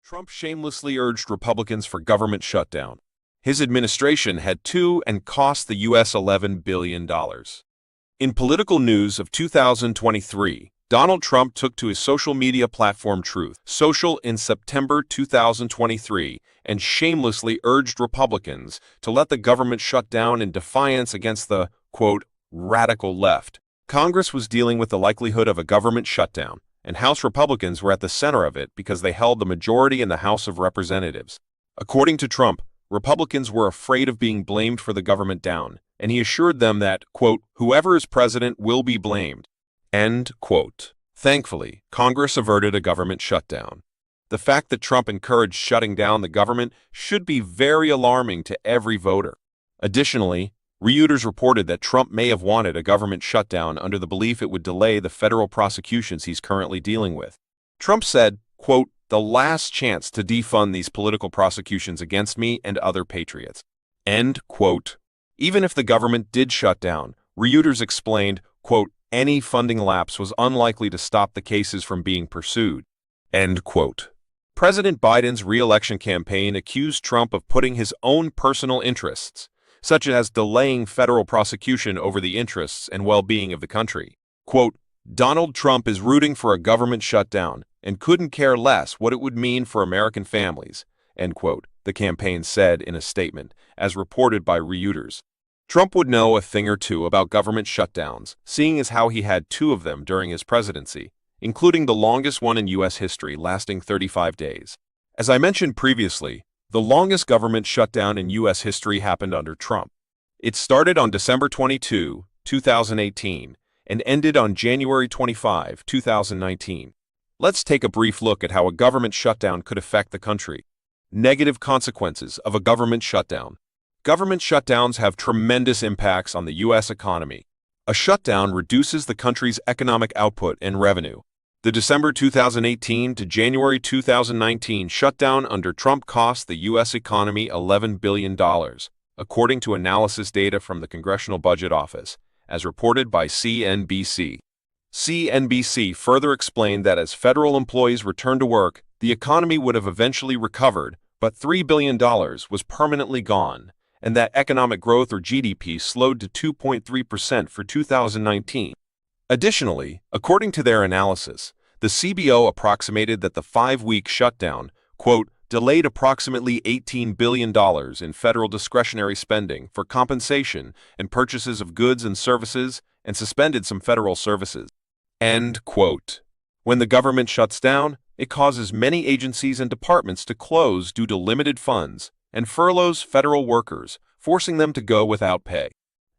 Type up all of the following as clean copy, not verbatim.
Trump shamelessly urged Republicans for government shutdown. His administration had and cost the U.S. $11 billion. In political news of 2023, Donald Trump took to his social media platform Truth Social in September 2023 and shamelessly urged Republicans to let the government shut down in defiance against the, quote, radical left. Congress was dealing with the likelihood of a government shutdown, and House Republicans were at the center of it because they held the majority in the House of Representatives. According to Trump, Republicans were afraid of being blamed for the government down, and he assured them that, quote, whoever is president will be blamed, end quote. Thankfully, Congress averted a government shutdown. The fact that Trump encouraged shutting down the government should be very alarming to every voter. Additionally, Reuters reported that Trump may have wanted a government shutdown under the belief it would delay the federal prosecutions he's currently dealing with. Trump said, quote, the last chance to defund these political prosecutions against me and other patriots, end quote. Even if the government did shut down, Reuters explained, quote, any funding lapse was unlikely to stop the cases from being pursued, end quote. President Biden's re-election campaign accused Trump of putting his own personal interests, such as delaying federal prosecution over the interests and well-being of the country. Quote, Donald Trump is rooting for a government shutdown and couldn't care less what it would mean for American families, end quote, the campaign said in a statement, as reported by Reuters. Trump would know a thing or two about government shutdowns, seeing as how he had 2 of them during his presidency, including the longest one in U.S. history lasting 35 days. As I mentioned previously, the longest government shutdown in U.S. history happened under Trump. It started on December 22, 2018, and ended on January 25, 2019. Let's take a brief look at how a government shutdown could affect the country. Negative consequences of a government shutdown. Government shutdowns have tremendous impacts on the U.S. economy. A shutdown reduces the country's economic output and revenue. The December 2018 to January 2019 shutdown under Trump cost the U.S. economy $11 billion, according to analysis data from the Congressional Budget Office, as reported by CNBC. CNBC further explained that as federal employees returned to work, the economy would have eventually recovered, but $3 billion was permanently gone, and that economic growth or GDP slowed to 2.3% for 2019. Additionally, according to their analysis, the CBO approximated that the 5-week shutdown, quote, delayed approximately $18 billion in federal discretionary spending for compensation and purchases of goods and services and suspended some federal services, end quote. When the government shuts down, it causes many agencies and departments to close due to limited funds and furloughs federal workers, forcing them to go without pay.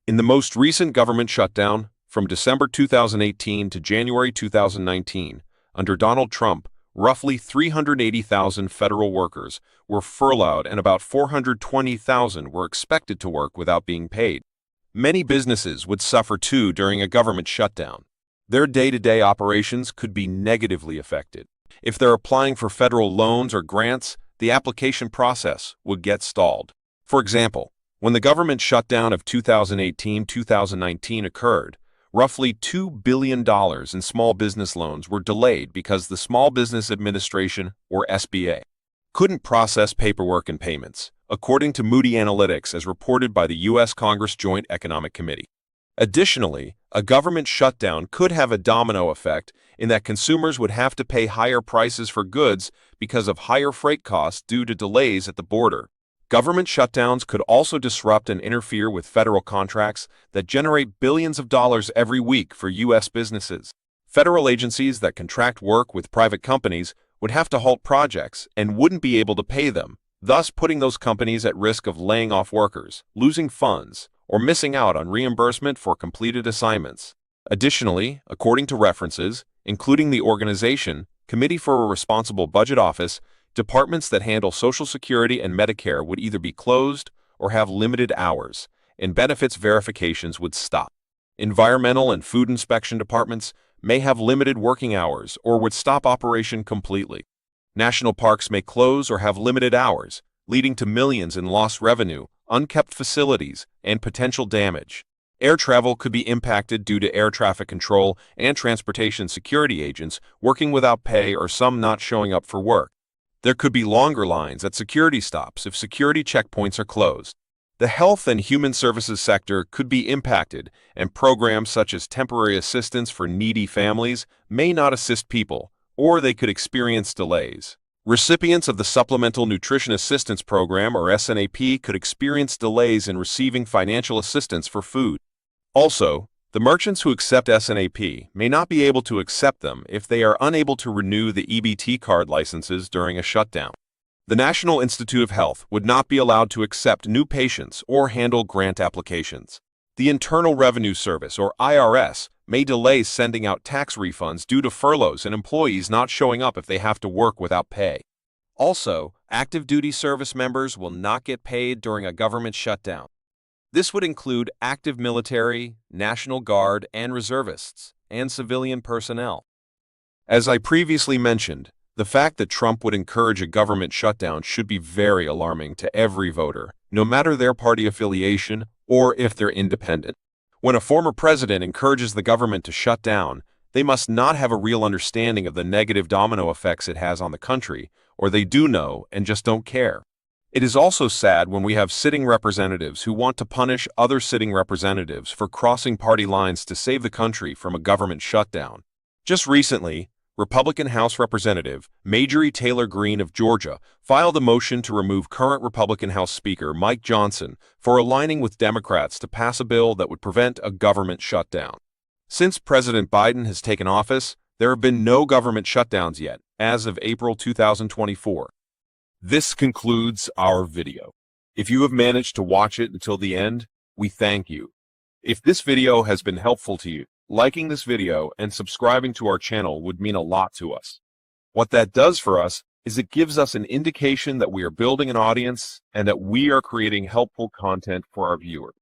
In the most recent government shutdown, from December 2018 to January 2019, under Donald Trump, roughly 380,000 federal workers were furloughed and about 420,000 were expected to work without being paid. Many businesses would suffer too during a government shutdown. Their day-to-day operations could be negatively affected. If they're applying for federal loans or grants, the application process would get stalled. For example, when the government shutdown of 2018-2019 occurred, roughly $2 billion in small business loans were delayed because the Small Business Administration, or SBA, couldn't process paperwork and payments, according to Moody Analytics as reported by the U.S. Congress Joint Economic Committee. Additionally, a government shutdown could have a domino effect in that consumers would have to pay higher prices for goods because of higher freight costs due to delays at the border. Government shutdowns could also disrupt and interfere with federal contracts that generate billions of dollars every week for U.S. businesses. Federal agencies that contract work with private companies would have to halt projects and wouldn't be able to pay them, thus putting those companies at risk of laying off workers, losing funds, or missing out on reimbursement for completed assignments. Additionally, according to references, including the organization Committee for a Responsible Budget Office, departments that handle Social Security and Medicare would either be closed or have limited hours, and benefits verifications would stop. Environmental and food inspection departments may have limited working hours or would stop operation completely. National parks may close or have limited hours, leading to millions in lost revenue, unkept facilities, and potential damage. Air travel could be impacted due to air traffic control and transportation security agents working without pay or some not showing up for work. There could be longer lines at security stops if security checkpoints are closed. The health and human services sector could be impacted, and programs such as temporary assistance for needy families may not assist people, or they could experience delays. Recipients of the Supplemental Nutrition Assistance Program, or SNAP, could experience delays in receiving financial assistance for food. Also, the merchants who accept SNAP may not be able to accept them if they are unable to renew the EBT card licenses during a shutdown. The National Institute of Health would not be allowed to accept new patients or handle grant applications. The Internal Revenue Service, or IRS, may delay sending out tax refunds due to furloughs and employees not showing up if they have to work without pay. Also, active duty service members will not get paid during a government shutdown. This would include active military, National Guard, and reservists, and civilian personnel. As I previously mentioned, the fact that Trump would encourage a government shutdown should be very alarming to every voter, no matter their party affiliation or if they're independent. When a former president encourages the government to shut down, they must not have a real understanding of the negative domino effects it has on the country, or they do know and just don't care. It is also sad when we have sitting representatives who want to punish other sitting representatives for crossing party lines to save the country from a government shutdown. Just recently, Republican House Representative Marjorie Taylor Greene of Georgia filed a motion to remove current Republican House Speaker Mike Johnson for aligning with Democrats to pass a bill that would prevent a government shutdown. Since President Biden has taken office, there have been no government shutdowns yet, as of April 2024. This concludes our video. If you have managed to watch it until the end, we thank you. If this video has been helpful to you, liking this video and subscribing to our channel would mean a lot to us. What that does for us is it gives us an indication that we are building an audience and that we are creating helpful content for our viewers.